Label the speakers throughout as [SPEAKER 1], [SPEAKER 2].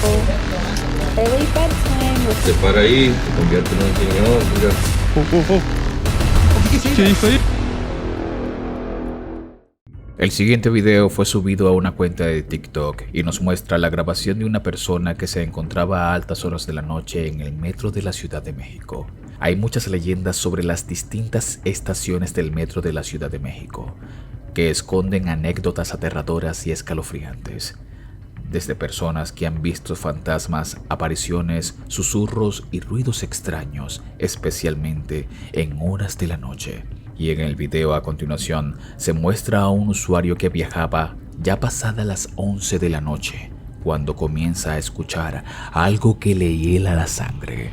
[SPEAKER 1] Early bedtime.
[SPEAKER 2] Se para ahí, se convierte en un señor, mira.
[SPEAKER 3] ¿Qué hizo ahí?
[SPEAKER 4] El siguiente video fue subido a una cuenta de TikTok y nos muestra la grabación de una persona que se encontraba a altas horas de la noche en el metro de la Ciudad de México. Hay muchas leyendas sobre las distintas estaciones del metro de la Ciudad de México, que esconden anécdotas aterradoras y escalofriantes. Desde personas que han visto fantasmas, apariciones, susurros y ruidos extraños, especialmente en horas de la noche. Y en el video a continuación se muestra a un usuario que viajaba ya pasadas las 11 de la noche, cuando comienza a escuchar algo que le hiela la sangre.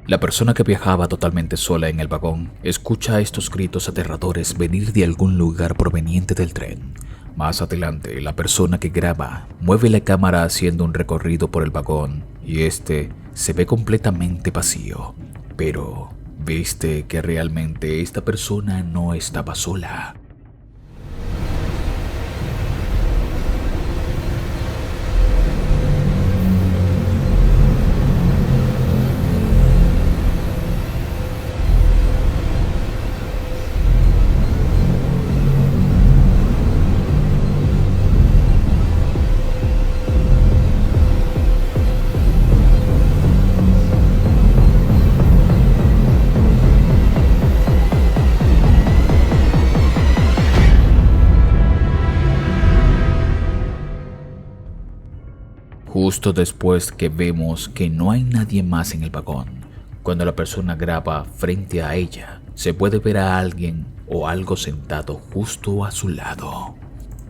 [SPEAKER 4] La persona que viajaba totalmente sola en el vagón escucha estos gritos aterradores venir de algún lugar proveniente del tren. Más adelante, la persona que graba mueve la cámara haciendo un recorrido por el vagón y este se ve completamente vacío. Pero viste que realmente esta persona no estaba sola. Justo después que vemos que no hay nadie más en el vagón, cuando la persona graba frente a ella, se puede ver a alguien o algo sentado justo a su lado.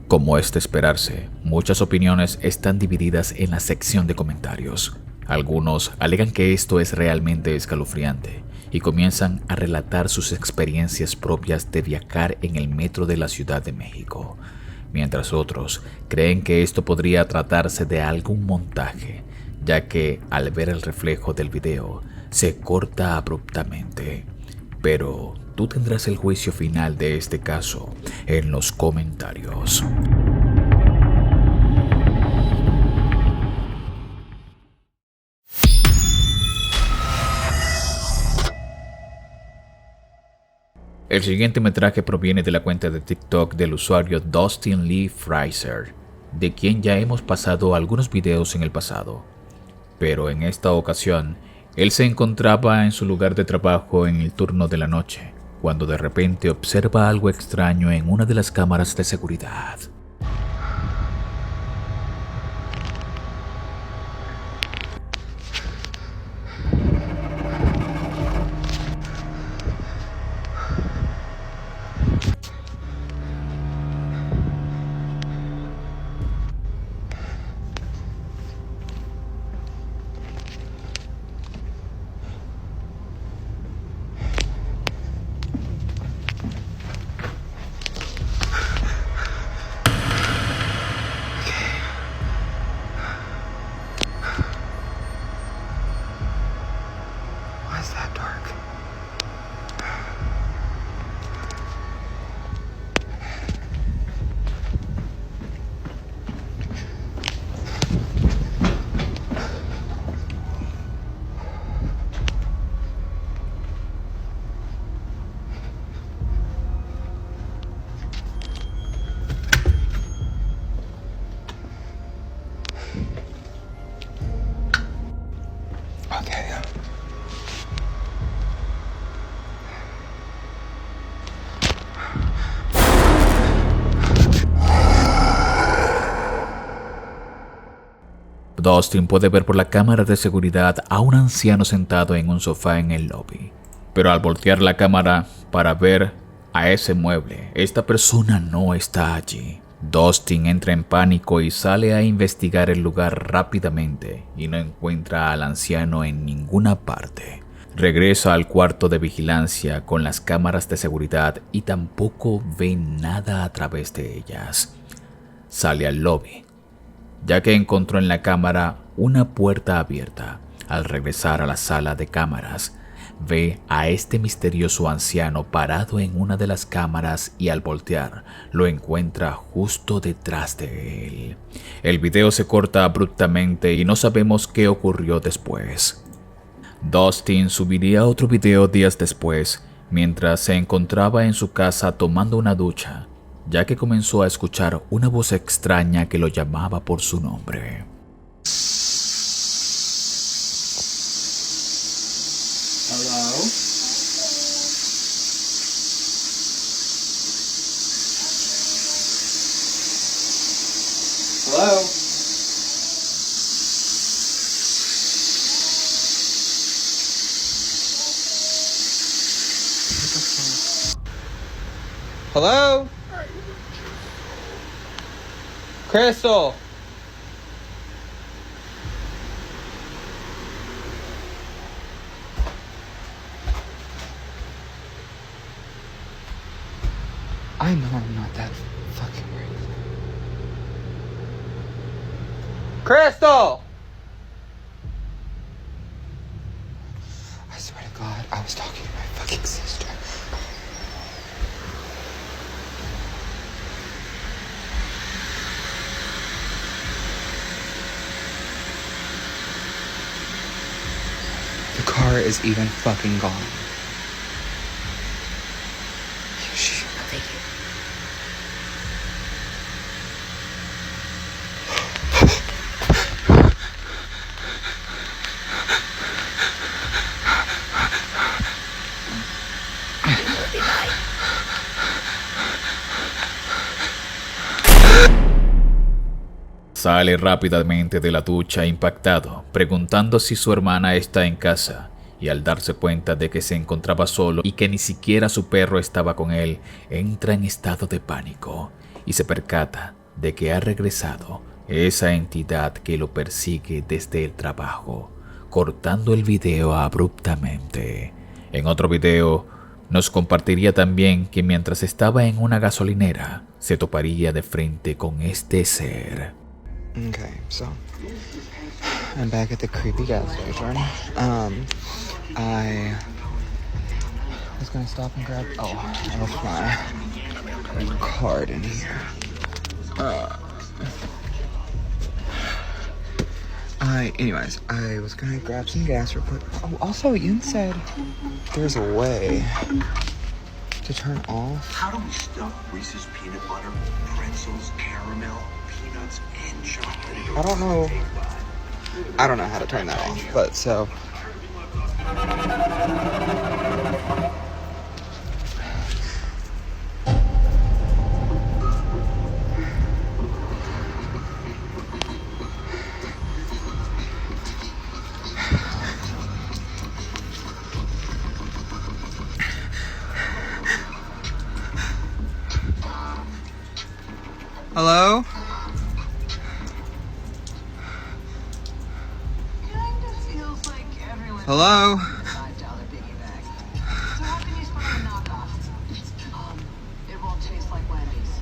[SPEAKER 4] Como es de esperarse, muchas opiniones están divididas en la sección de comentarios. Algunos alegan que esto es realmente escalofriante y comienzan a relatar sus experiencias propias de viajar en el metro de la Ciudad de México, mientras otros creen que esto podría tratarse de algún montaje, ya que al ver el reflejo del video se corta abruptamente. Pero tú tendrás el juicio final de este caso en los comentarios. El siguiente metraje proviene de la cuenta de TikTok del usuario Dustin Lee Fraser, de quien ya hemos pasado algunos videos en el pasado. Pero en esta ocasión, él se encontraba en su lugar de trabajo en el turno de la noche, cuando de repente observa algo extraño en una de las cámaras de seguridad.
[SPEAKER 3] Why is that dark? Okay.
[SPEAKER 4] Dustin puede ver por la cámara de seguridad a un anciano sentado en un sofá en el lobby. Pero al voltear la cámara para ver a ese mueble, esta persona no está allí. Dustin entra en pánico y sale a investigar el lugar rápidamente y no encuentra al anciano en ninguna parte. Regresa al cuarto de vigilancia con las cámaras de seguridad y tampoco ve nada a través de ellas. Sale al lobby, ya que encontró en la cámara una puerta abierta. Al regresar a la sala de cámaras, ve a este misterioso anciano parado en una de las cámaras y al voltear, lo encuentra justo detrás de él. El video se corta abruptamente y no sabemos qué ocurrió después. Dustin subiría otro video días después, mientras se encontraba en su casa tomando una ducha, ya que comenzó a escuchar una voz extraña que lo llamaba por su nombre.
[SPEAKER 3] Hello? Hello? Crystal? I know I'm not that fucking crazy. Crystal! I swear to God, I was talking to my fucking sister. The car is even fucking gone.
[SPEAKER 1] I'll take it.
[SPEAKER 4] Sale rápidamente de la ducha impactado, preguntando si su hermana está en casa, y al darse cuenta de que se encontraba solo y que ni siquiera su perro estaba con él, entra en estado de pánico y se percata de que ha regresado esa entidad que lo persigue desde el trabajo, cortando el video abruptamente. En otro video nos compartiría también que mientras estaba en una gasolinera, se toparía de frente con este ser.
[SPEAKER 3] Okay, so I'm back at the creepy gas station. I was gonna stop and grab. Oh, I left my card in here. Anyways, I was gonna grab some gas real quick. Oh, also, Ian said there's a way to turn off.
[SPEAKER 5] How do we stuff Reese's peanut butter, pretzels, caramel, peanuts, and chocolate?
[SPEAKER 3] I don't know how to turn that off, but so. Hello?
[SPEAKER 1] Kinda feels like everyone's
[SPEAKER 3] Hello?
[SPEAKER 1] $5 biggie bag. So how can you spot a knockoff? It won't taste like Wendy's.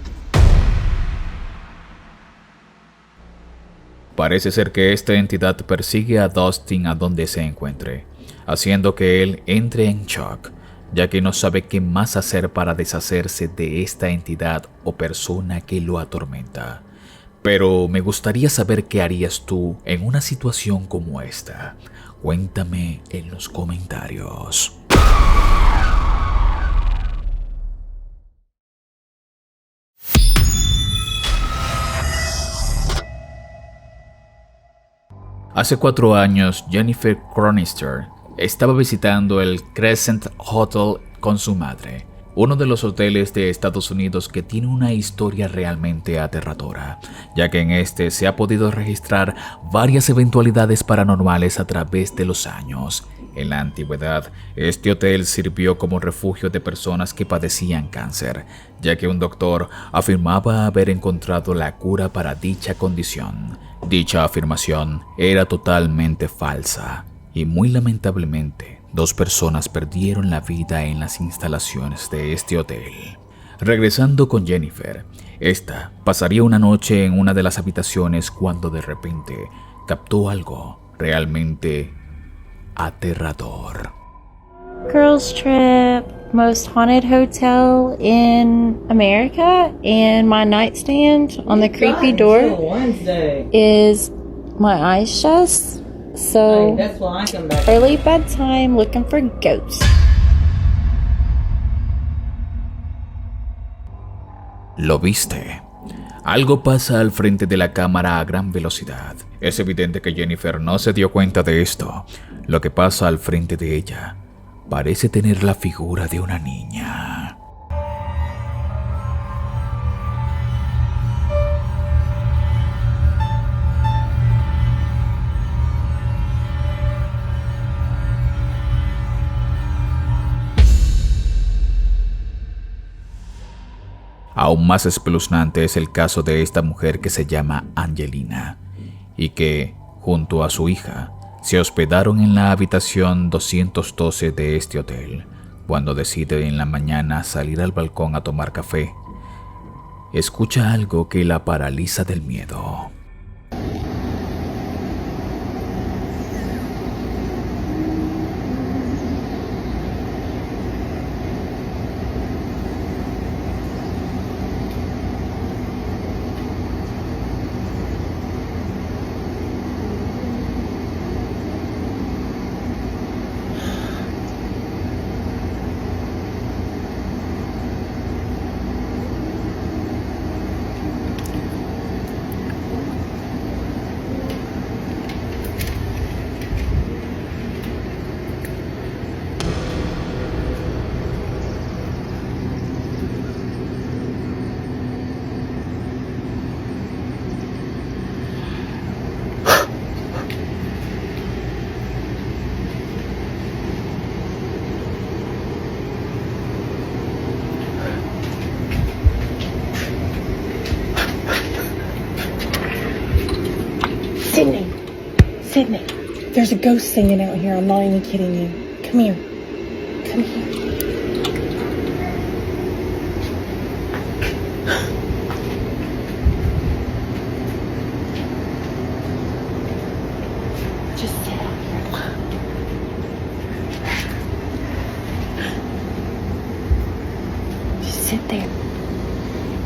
[SPEAKER 4] Parece ser que esta entidad persigue a Dustin a donde se encuentre, haciendo que él entre en shock, ya que no sabe qué más hacer para deshacerse de esta entidad o persona que lo atormenta. Pero me gustaría saber qué harías tú en una situación como esta. Cuéntame en los comentarios. Hace 4 años, Jennifer Cronister estaba visitando el Crescent Hotel con su madre, uno de los hoteles de Estados Unidos que tiene una historia realmente aterradora, ya que en este se ha podido registrar varias eventualidades paranormales a través de los años. En la antigüedad, este hotel sirvió como refugio de personas que padecían cáncer, ya que un doctor afirmaba haber encontrado la cura para dicha condición. Dicha afirmación era totalmente falsa y muy lamentablemente 2 personas perdieron la vida en las instalaciones de este hotel. Regresando con Jennifer, esta pasaría una noche en una de las habitaciones cuando de repente captó algo realmente aterrador.
[SPEAKER 6] Girls Trip, most haunted hotel in America, and my nightstand on the creepy door is my eyes shut. So
[SPEAKER 7] That's why I come back.
[SPEAKER 6] early bedtime looking for ghosts.
[SPEAKER 4] ¿Lo viste? Algo pasa al frente de la cámara a gran velocidad. Es evidente que Jennifer no se dio cuenta de esto. Lo que pasa al frente de ella parece tener la figura de una niña. Aún más espeluznante es el caso de esta mujer que se llama Angelina y que, junto a su hija, se hospedaron en la habitación 212 de este hotel. Cuando decide en la mañana salir al balcón a tomar café, escucha algo que la paraliza del miedo.
[SPEAKER 7] Sydney, there's a ghost singing out here. I'm not even kidding you. Come here. Come here. Just sit out here. Just sit there.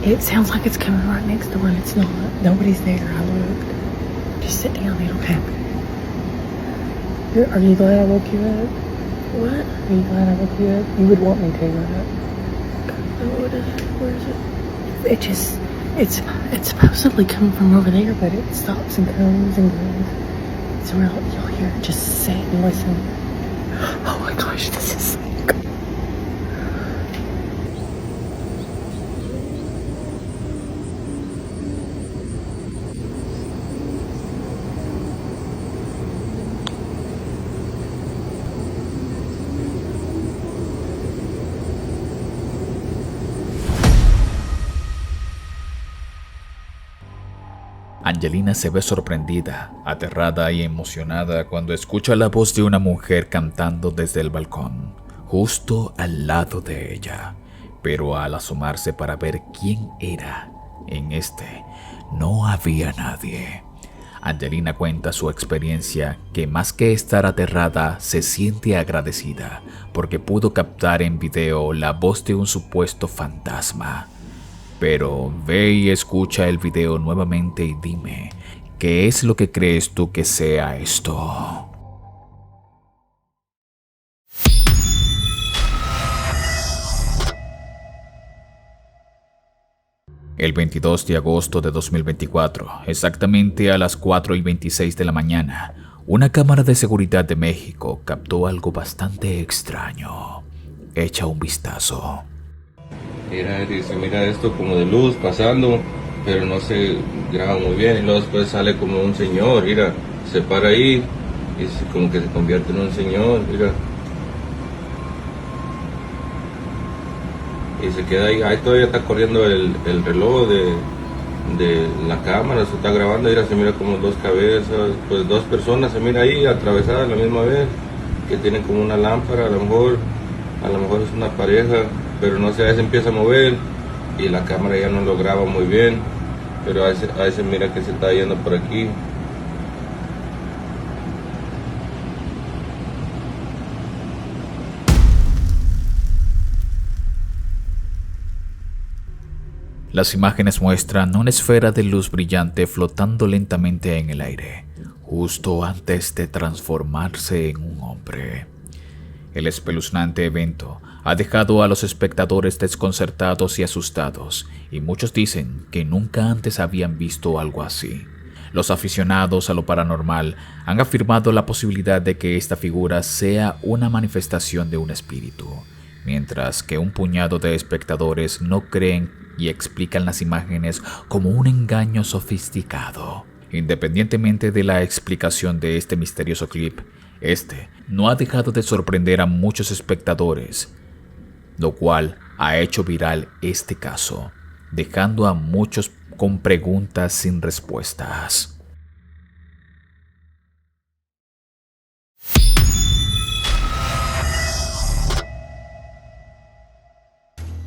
[SPEAKER 7] It sounds like it's coming right next door and it's not. Nobody's there. I looked. Just sit down. It'll happen. Are you glad I woke you up? What? Are you glad I woke you up? You would want me to, right? Where is it? It's supposedly coming from over there, but it stops and comes and goes. It's real. You'll hear it. Just sit and listen. Oh my gosh, this is so good.
[SPEAKER 4] Angelina se ve sorprendida, aterrada y emocionada cuando escucha la voz de una mujer cantando desde el balcón, justo al lado de ella. Pero al asomarse para ver quién era, en este no había nadie. Angelina cuenta su experiencia que más que estar aterrada se siente agradecida porque pudo captar en video la voz de un supuesto fantasma. Pero ve y escucha el video nuevamente y dime, ¿qué es lo que crees tú que sea esto? El 22 de agosto de 2024, exactamente a las 4:26 de la mañana, una cámara de seguridad de México captó algo bastante extraño. Echa un vistazo.
[SPEAKER 2] Mira, dice, mira esto como de luz pasando, pero no se graba muy bien. Y luego después sale como un señor, mira, se para ahí como que se convierte en un señor, mira. Y se queda ahí todavía está corriendo el reloj de la cámara, se está grabando, mira, se mira como dos cabezas, pues dos personas se mira ahí atravesadas a la misma vez, que tienen como una lámpara, a lo mejor es una pareja, pero no sé, a veces empieza a mover y la cámara ya no lo graba muy bien, pero a veces mira que se está yendo por aquí.
[SPEAKER 4] Las imágenes muestran una esfera de luz brillante flotando lentamente en el aire, justo antes de transformarse en un hombre. El espeluznante evento ha dejado a los espectadores desconcertados y asustados, y muchos dicen que nunca antes habían visto algo así. Los aficionados a lo paranormal han afirmado la posibilidad de que esta figura sea una manifestación de un espíritu, mientras que un puñado de espectadores no creen y explican las imágenes como un engaño sofisticado. Independientemente de la explicación de este misterioso clip, este no ha dejado de sorprender a muchos espectadores, lo cual ha hecho viral este caso, dejando a muchos con preguntas sin respuestas.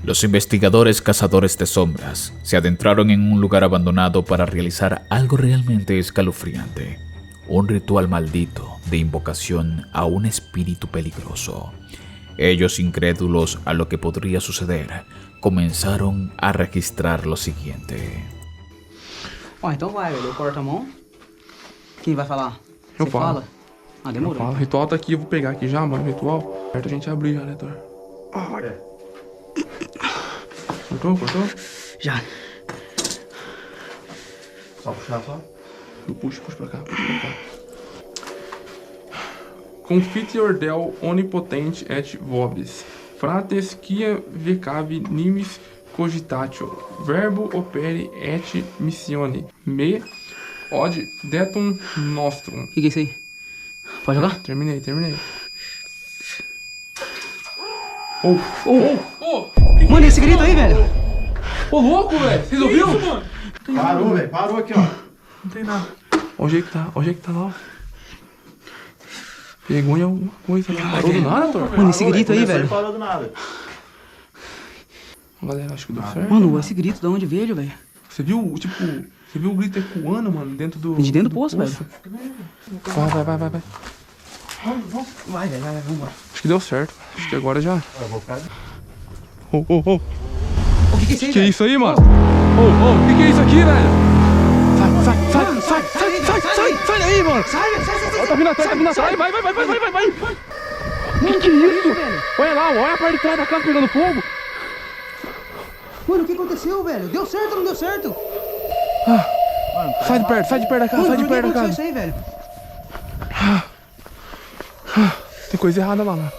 [SPEAKER 4] Los investigadores cazadores de sombras se adentraron en un lugar abandonado para realizar algo realmente escalofriante, un ritual maldito de invocación a un espíritu peligroso. Ellos, incrédulos a lo que podría suceder, comenzaron a registrar lo siguiente.
[SPEAKER 8] Ó, então vai, velho. Eu corto a mão. Quem vai falar?
[SPEAKER 9] Eu
[SPEAKER 8] Você
[SPEAKER 9] falo.
[SPEAKER 8] fala? Ah, demorou.
[SPEAKER 9] Fala, o ritual tá aqui, eu vou pegar aqui já, mano, o ritual. Certo, a gente abrir já, né, Thor? Cortou?
[SPEAKER 8] Já.
[SPEAKER 9] Só puxar, só. Puxa pra cá. Confiteor del onipotente et vobis. Frates quia vecavi nimis cogitatio. Verbo opere et missione. Me od detum nostrum.
[SPEAKER 8] O que é isso aí? Pode jogar?
[SPEAKER 9] Terminei.
[SPEAKER 8] Mano, esse grito aí, velho.
[SPEAKER 9] Ô, louco, velho. Vocês ouviram?
[SPEAKER 10] Isso, mano? Parou, velho. Parou aqui, ó.
[SPEAKER 9] Não tem nada. Olha o jeito que tá lá, ó. Pegou em alguma coisa lá. Parou do nada, Thor?
[SPEAKER 8] Mano, esse grito aí, velho.
[SPEAKER 10] Parou do nada.
[SPEAKER 9] Galera, acho que deu certo.
[SPEAKER 8] Mano, esse grito de onde veio, velho?
[SPEAKER 9] Você viu o grito ecoando, mano, dentro do...
[SPEAKER 8] De dentro do poço, velho.
[SPEAKER 9] Vai.
[SPEAKER 8] Vai, vambora.
[SPEAKER 9] Acho que deu certo. Acho que agora já...
[SPEAKER 10] Eu vou ficar...
[SPEAKER 9] Ô.
[SPEAKER 8] O que é isso aí,
[SPEAKER 9] Que é
[SPEAKER 8] velho?
[SPEAKER 9] isso aí, mano? Ô, que é isso aqui, velho? Sai daí, mano!
[SPEAKER 8] Sai.
[SPEAKER 9] Tá vindo atrás, vai! Que isso? Olha lá, olha a parte de trás da casa pegando fogo!
[SPEAKER 8] Mano, o que aconteceu, velho? Deu certo ou não deu certo?
[SPEAKER 9] Sai de perto da casa,
[SPEAKER 8] Mano, por que aconteceu isso aí, velho?
[SPEAKER 9] Tem coisa errada lá, mano.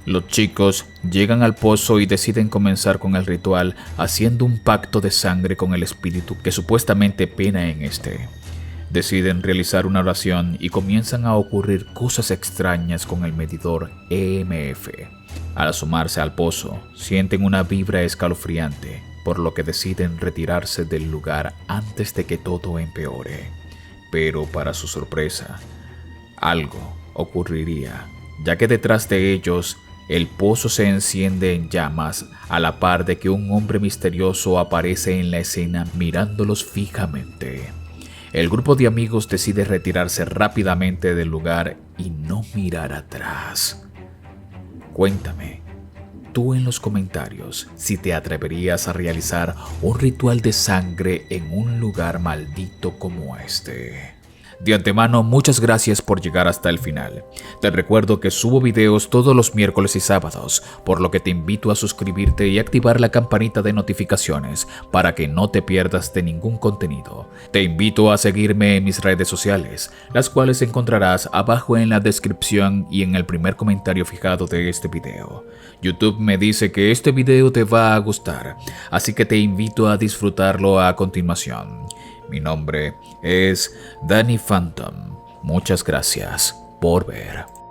[SPEAKER 4] Los chicos llegan al pozo y deciden comenzar con el ritual, haciendo un pacto de sangre con el espíritu que supuestamente pena en este. Deciden realizar una oración y comienzan a ocurrir cosas extrañas con el medidor EMF. Al asomarse al pozo, sienten una vibra escalofriante, por lo que deciden retirarse del lugar antes de que todo empeore. Pero para su sorpresa, algo ocurriría, ya que detrás de ellos el pozo se enciende en llamas a la par de que un hombre misterioso aparece en la escena mirándolos fijamente. El grupo de amigos decide retirarse rápidamente del lugar y no mirar atrás. Cuéntame, tú en los comentarios, si te atreverías a realizar un ritual de sangre en un lugar maldito como este. De antemano, muchas gracias por llegar hasta el final. Te recuerdo que subo videos todos los miércoles y sábados, por lo que te invito a suscribirte y activar la campanita de notificaciones para que no te pierdas de ningún contenido. Te invito a seguirme en mis redes sociales, las cuales encontrarás abajo en la descripción y en el primer comentario fijado de este video. YouTube me dice que este video te va a gustar, así que te invito a disfrutarlo a continuación. Mi nombre es Danny Phantom. Muchas gracias por ver.